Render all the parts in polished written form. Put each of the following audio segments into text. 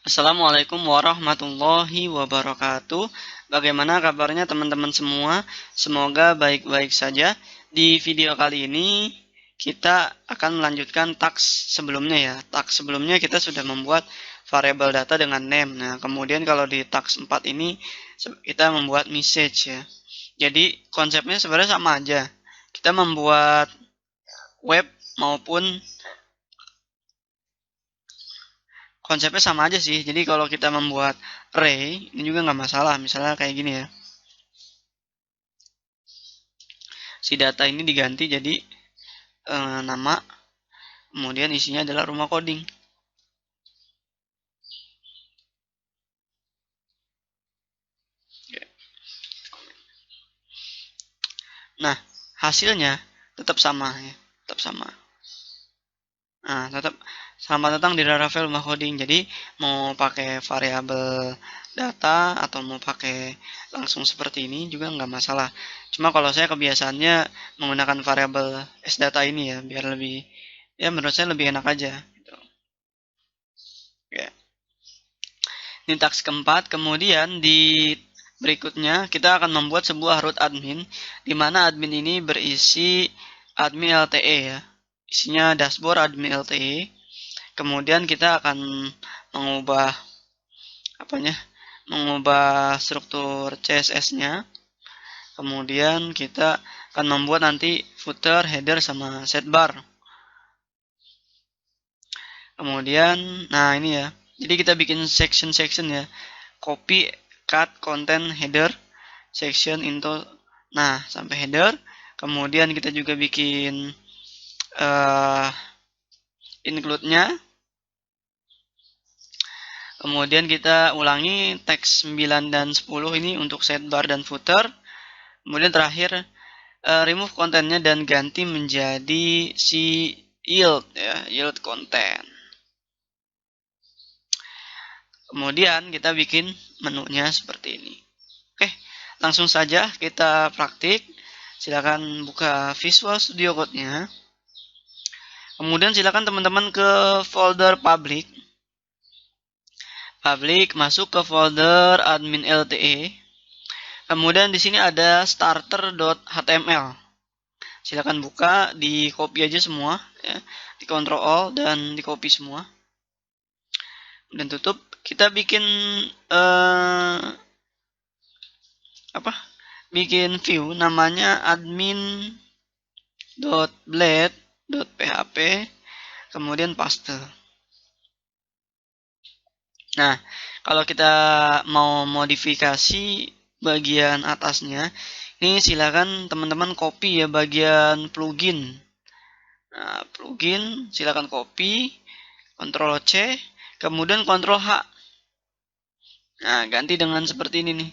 Assalamualaikum warahmatullahi wabarakatuh. Bagaimana kabarnya teman-teman semua? Semoga baik-baik saja. Di video kali ini kita akan melanjutkan task sebelumnya ya. Task sebelumnya kita sudah membuat variabel data dengan name. Nah, kemudian kalau di task 4 ini kita membuat message ya. Jadi konsepnya sebenarnya sama aja. Kita membuat web maupun konsepnya sama aja sih. Jadi kalau kita membuat array, ini juga nggak masalah. Misalnya kayak gini ya. Si data ini diganti jadi nama, kemudian isinya adalah rumah coding. Nah, hasilnya tetap sama ya. Tetap sama. Nah, tetap sama tentang di Laravel rumah coding. Jadi mau pakai variabel data atau mau pakai langsung seperti ini juga nggak masalah. Cuma kalau saya kebiasaannya menggunakan variabel sdata ini ya, biar lebih ya menurut saya lebih enak aja. Gitu. Ya. Ini task keempat. Kemudian di berikutnya kita akan membuat sebuah root admin, di mana admin ini berisi admin LTE ya. Isinya dashboard admin LTE. Kemudian kita akan mengubah apanya? Mengubah struktur CSS-nya. Kemudian kita akan membuat nanti footer, header sama sidebar. Kemudian, nah ini ya. Jadi kita bikin section-section ya. Copy, cut, content, header, section into. Nah, sampai header. Kemudian kita juga bikin include-nya. Kemudian kita ulangi teks 9 dan 10 ini untuk sidebar dan footer. Kemudian terakhir remove kontennya dan ganti menjadi si yield ya, yield content. Kemudian kita bikin menunya seperti ini. Oke, langsung saja kita praktik. Silakan buka Visual Studio Code-nya. Kemudian silakan teman-teman ke folder public. Public masuk ke folder admin LTE. Kemudian di sini ada starter.html. Silakan buka, di copy aja semua ya. Di Ctrl Alt dan di copy semua. Dan tutup. Kita bikin bikin view namanya admin.blade.php, kemudian paste. Nah, kalau kita mau modifikasi bagian atasnya, ini silakan teman-teman copy ya bagian plugin. Nah, plugin silakan copy, Ctrl C, kemudian Ctrl H. Nah, ganti dengan seperti ini nih.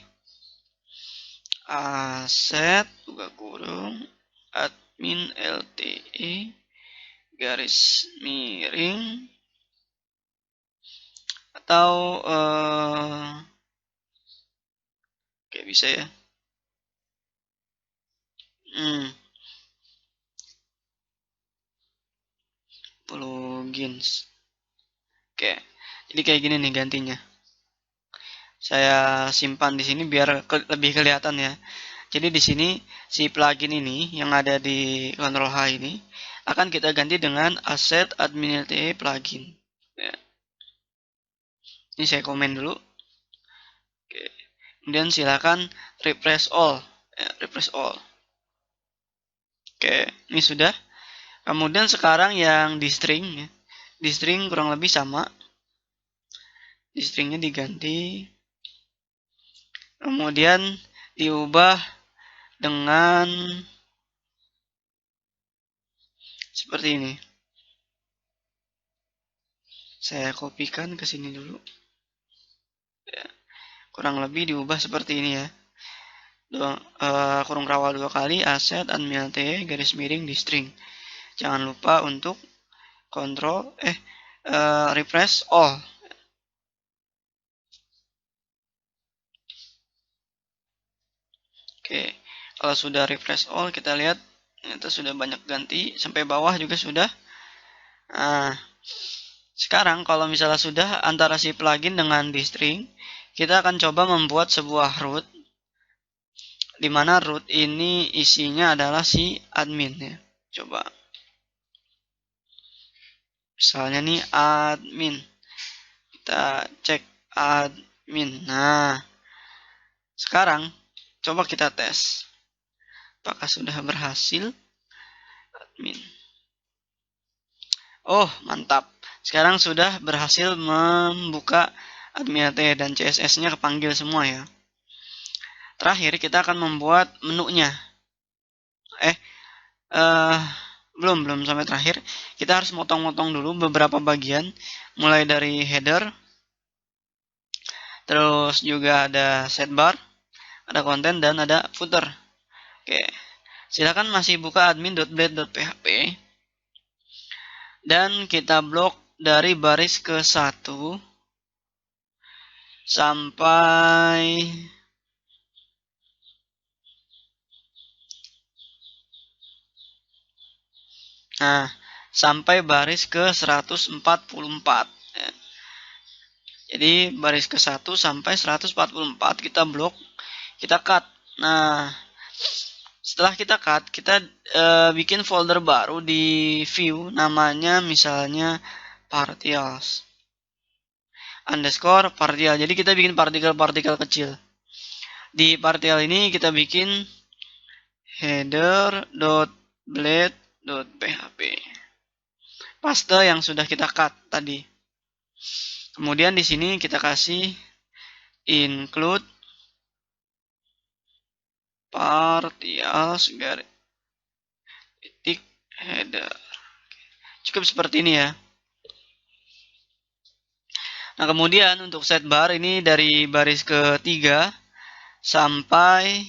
Aset buka kurung admin LTE garis miring atau kayak bisa ya. Plugins. Oke. Jadi kayak gini nih gantinya. Saya simpan di sini biar lebih kelihatan ya. Jadi di sini si plugin ini yang ada di Ctrl H ini akan kita ganti dengan asset admin LTE plugin. Ya. Ini saya komen dulu. Oke. Kemudian silakan refresh all. Ya, refresh all. Oke, ini sudah. Kemudian sekarang yang di string ya. Di string kurang lebih sama. Di stringnya diganti. Kemudian diubah dengan seperti ini. Saya kopikan ke sini dulu. Ya, kurang lebih diubah seperti ini ya. Kurung kawal 2 kali, aset admin LTE garis miring di string. Jangan lupa untuk kontrol refresh all. Oke, kalau sudah refresh all kita lihat itu sudah banyak ganti sampai bawah juga sudah. Nah, Sekarang kalau misalnya sudah antara si plugin dengan di string, kita akan coba membuat sebuah root, di mana root ini isinya adalah si admin ya. Coba. Misalnya nih admin. Kita cek admin. Nah, sekarang coba kita tes. Apakah sudah berhasil? Admin. Oh, mantap. Sekarang sudah berhasil membuka admin dan CSS-nya kepanggil semua ya. Terakhir kita akan membuat menunya. Belum sampai terakhir. Kita harus motong-motong dulu beberapa bagian, mulai dari header, terus juga ada sidebar, ada konten, dan ada footer. Oke, silakan masih buka admin.blade.php dan kita blok dari baris ke 1 sampai sampai baris ke 144 ya. Jadi baris ke 1 sampai 144 kita blok, kita cut. Nah, setelah kita cut, kita bikin folder baru di view, namanya misalnya partials underscore partial. Jadi kita bikin partikel-partikel kecil. Di partial ini kita bikin header.blade.php, paste yang sudah kita cut tadi. Kemudian di sini kita kasih include partials titik header. Cukup seperti ini ya. Nah, kemudian untuk setbar ini dari baris ke-3 sampai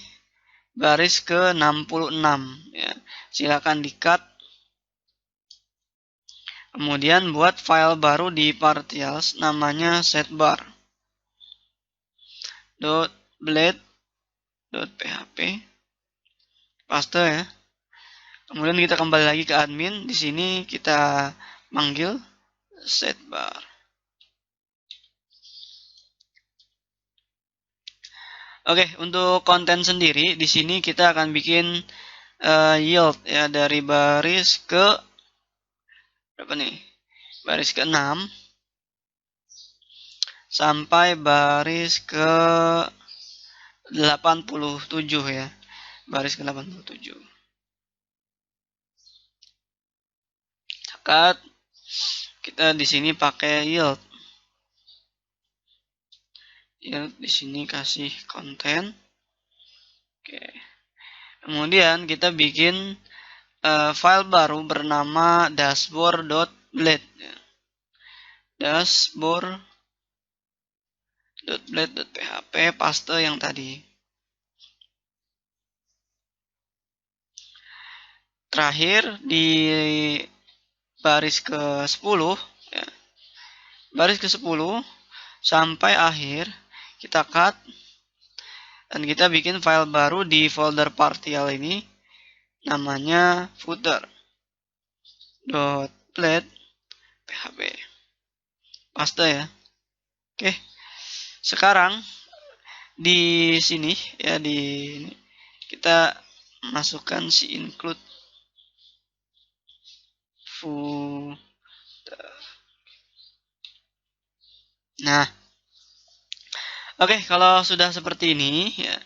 baris ke-66 ya. Silakan di-cut. Kemudian buat file baru di partials namanya setbar.blade.php. Paste ya. Kemudian kita kembali lagi ke admin. Di sini kita manggil setbar. Oke, untuk konten sendiri di sini kita akan bikin yield ya dari baris ke berapa nih? Baris ke 6 sampai baris ke 87 ya. Baris ke 87. Cut. Kita di sini pakai yield. Di sini kasih konten. Oke. Kemudian kita bikin file baru bernama dashboard.blade. Dashboard.blade.php, paste yang tadi. Terakhir di baris ke-10 ya. Baris ke-10 sampai akhir kita cut dan kita bikin file baru di folder partial ini namanya footer.blade.php. Paste ya. Oke. Sekarang di sini ya, di kita masukkan si include footer. Nah, oke, kalau sudah seperti ini ya,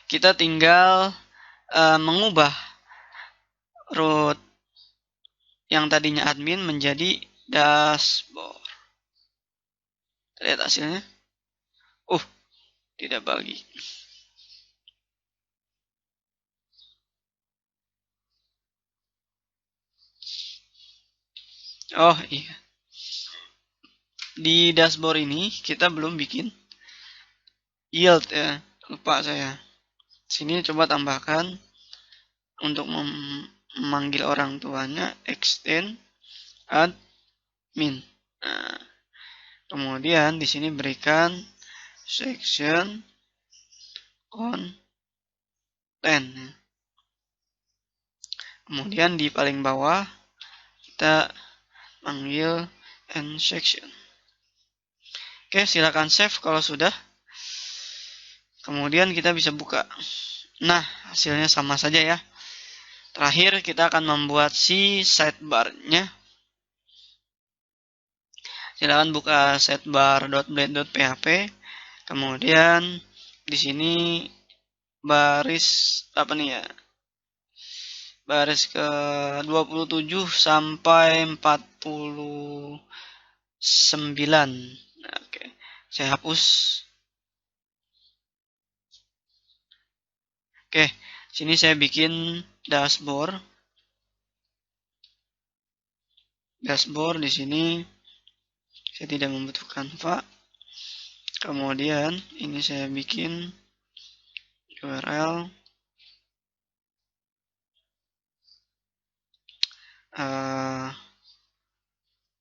kita tinggal mengubah root yang tadinya admin menjadi dashboard. Lihat hasilnya. Tidak bagi. Oh iya. Di dashboard ini kita belum bikin yield ya. Lupa saya. Sini coba tambahkan untuk memanggil orang tuanya extend admin. Nah, kemudian di sini berikan section content. Kemudian di paling bawah kita panggil and section. Oke, silakan save kalau sudah. Kemudian kita bisa buka. Nah, hasilnya sama saja ya. Terakhir kita akan membuat si sidebar-nya. Silakan buka sidebar.blade.php. Kemudian di sini baris apa nih ya? Baris ke 27 sampai 49. Nah, oke. Saya hapus. Oke, sini saya bikin dashboard. Dashboard di sini saya tidak membutuhkan Canva. Kemudian ini saya bikin URL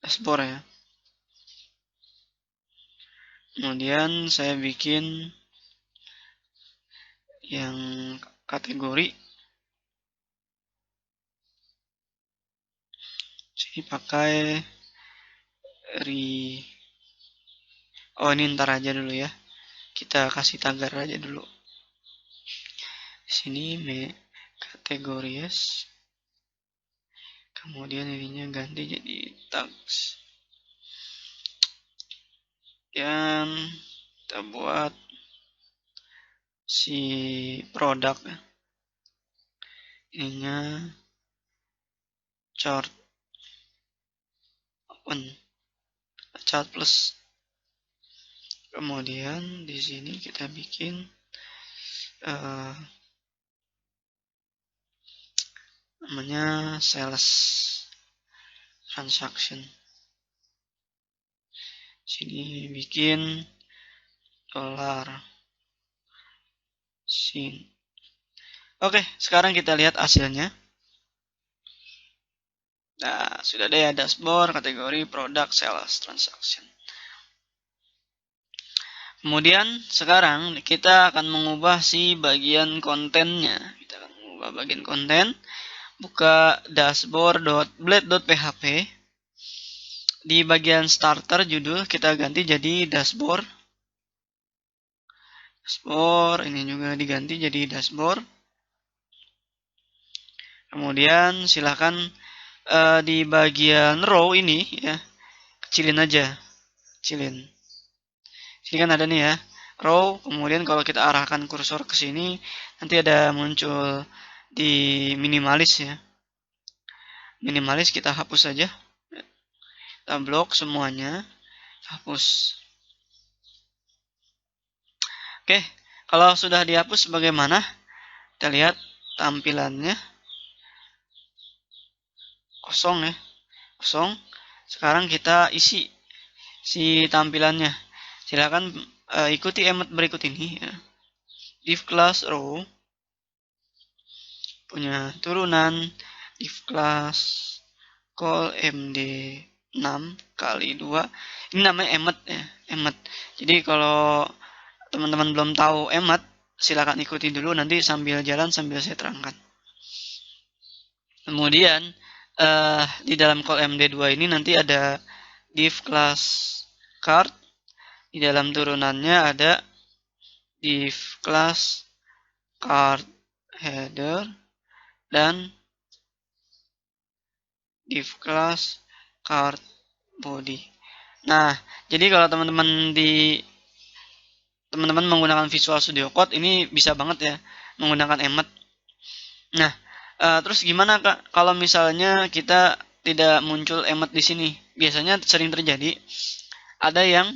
dashboard ya. Kemudian saya bikin yang kategori. Sini pakai oh ini ntar aja dulu ya. Kita kasih tagar aja dulu. Di sini kategories. Kemudian ininya ganti jadi tags. Dan kita buat si produk ininya chart open chart plus. Kemudian di sini kita bikin namanya sales transaction. Sini bikin dolar sin. Oke, sekarang kita lihat hasilnya. Nah, sudah ada ya dashboard, kategori, produk, sales, transaction. Kemudian sekarang kita akan mengubah si bagian kontennya. Kita akan mengubah bagian konten. Buka dashboard.blade.php. Di bagian starter judul kita ganti jadi dashboard. Dashboard ini juga diganti jadi dashboard. Kemudian silahkan di bagian row ini ya kecilin aja, kecilin. Sini kan ada nih ya row. Kemudian kalau kita arahkan kursor ke sini nanti ada muncul di minimalis ya. Minimalis kita hapus saja. Kita blok semuanya, hapus. Oke, kalau sudah dihapus bagaimana? Kita lihat tampilannya kosong ya, kosong. Sekarang kita isi si tampilannya. Silakan ikuti emot berikut ini ya. Div class row punya turunan div class call md6 kali 2. Ini namanya emot ya, emot. Jadi kalau teman-teman belum tahu emot, silakan ikuti dulu, nanti sambil jalan sambil saya terangkan. Kemudian di dalam call md2 ini nanti ada div class card. Di dalam turunannya ada div class card header dan div class card body. Nah, jadi kalau teman-teman menggunakan Visual Studio Code ini bisa banget ya menggunakan emot. Nah, terus gimana Kak kalau misalnya kita tidak muncul emot di sini? Biasanya sering terjadi ada yang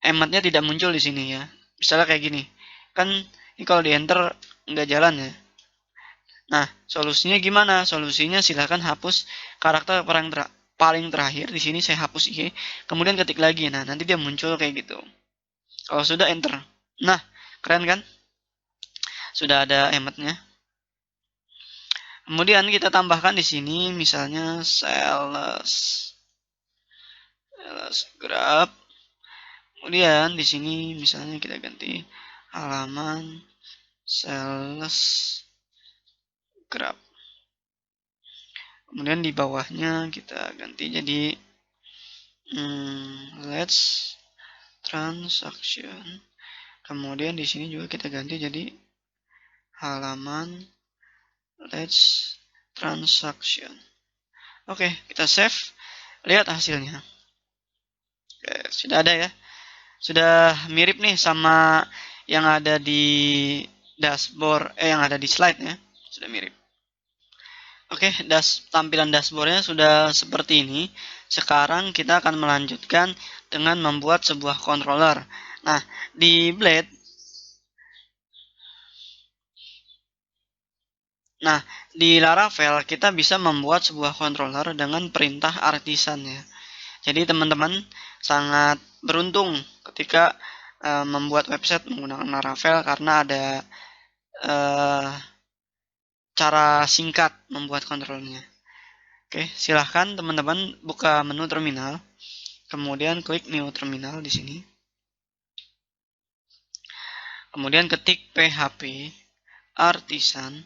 emotnya tidak muncul di sini ya. Misalnya kayak gini. Kan ini kalau di enter nggak jalan ya. Nah, solusinya gimana? Solusinya silahkan hapus karakter paling terakhir. Di sini saya hapus I. Kemudian ketik lagi. Nah, nanti dia muncul kayak gitu. Kalau sudah enter. Nah, keren kan? Sudah ada emotnya. Kemudian kita tambahkan di sini misalnya sales grab. Kemudian di sini misalnya kita ganti halaman sales grab. Kemudian di bawahnya kita ganti jadi let's transaction. Kemudian di sini juga kita ganti jadi halaman let's transaction. Oke, kita save. Lihat hasilnya. Oke, sudah ada ya. Sudah mirip nih sama yang ada di dashboard, yang ada di slide ya. Sudah mirip. Oke, tampilan dashboardnya sudah seperti ini. Sekarang kita akan melanjutkan dengan membuat sebuah controller. Nah, di Blade, di Laravel kita bisa membuat sebuah controller dengan perintah artisan ya. Jadi teman-teman sangat beruntung ketika membuat website menggunakan Laravel karena ada cara singkat membuat kontrolnya. Oke, silahkan teman-teman buka menu terminal, kemudian klik new terminal di sini. Kemudian ketik php artisan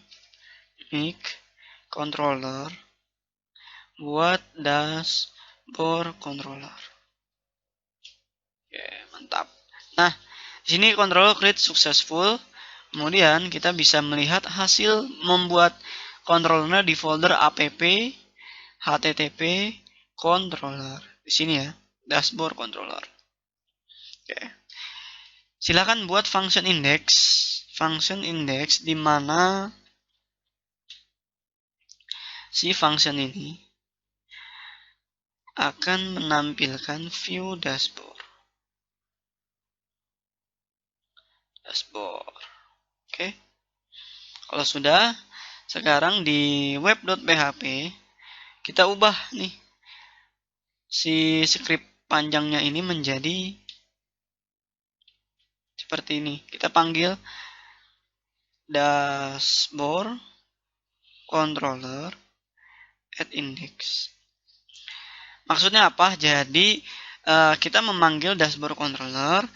make controller buat dashboard controller. Oke, mantap. Nah, di sini controller create successful. Kemudian kita bisa melihat hasil membuat controller di folder app http controller. Di sini ya, dashboard controller. Oke. Silakan buat function index di mana si function ini akan menampilkan view dashboard. Oke. Kalau sudah, sekarang di web.php kita ubah nih si script panjangnya ini menjadi seperti ini. Kita panggil dashboard controller add index. Maksudnya apa? Jadi kita memanggil dashboard controller,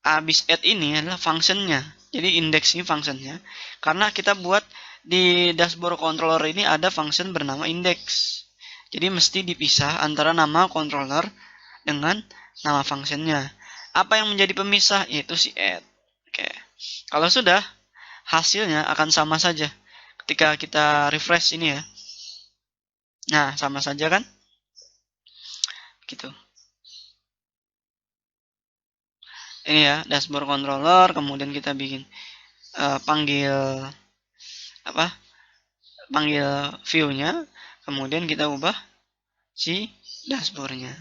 habis add ini adalah functionnya. Jadi index ini functionnya. Karena kita buat di dashboard controller ini ada function bernama index. Jadi mesti dipisah antara nama controller dengan nama functionnya. Apa yang menjadi pemisah? Yaitu si add. Oke. Kalau sudah, hasilnya akan sama saja. Ketika kita refresh ini ya. Nah, sama saja kan? Gitu. Ini ya, dashboard controller, kemudian kita bikin panggil view-nya, kemudian kita ubah si dashboard-nya.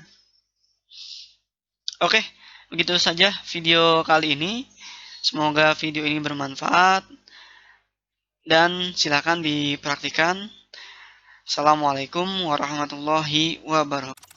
Oke, begitu saja video kali ini. Semoga video ini bermanfaat dan silakan dipraktikkan. Assalamualaikum warahmatullahi wabarakatuh.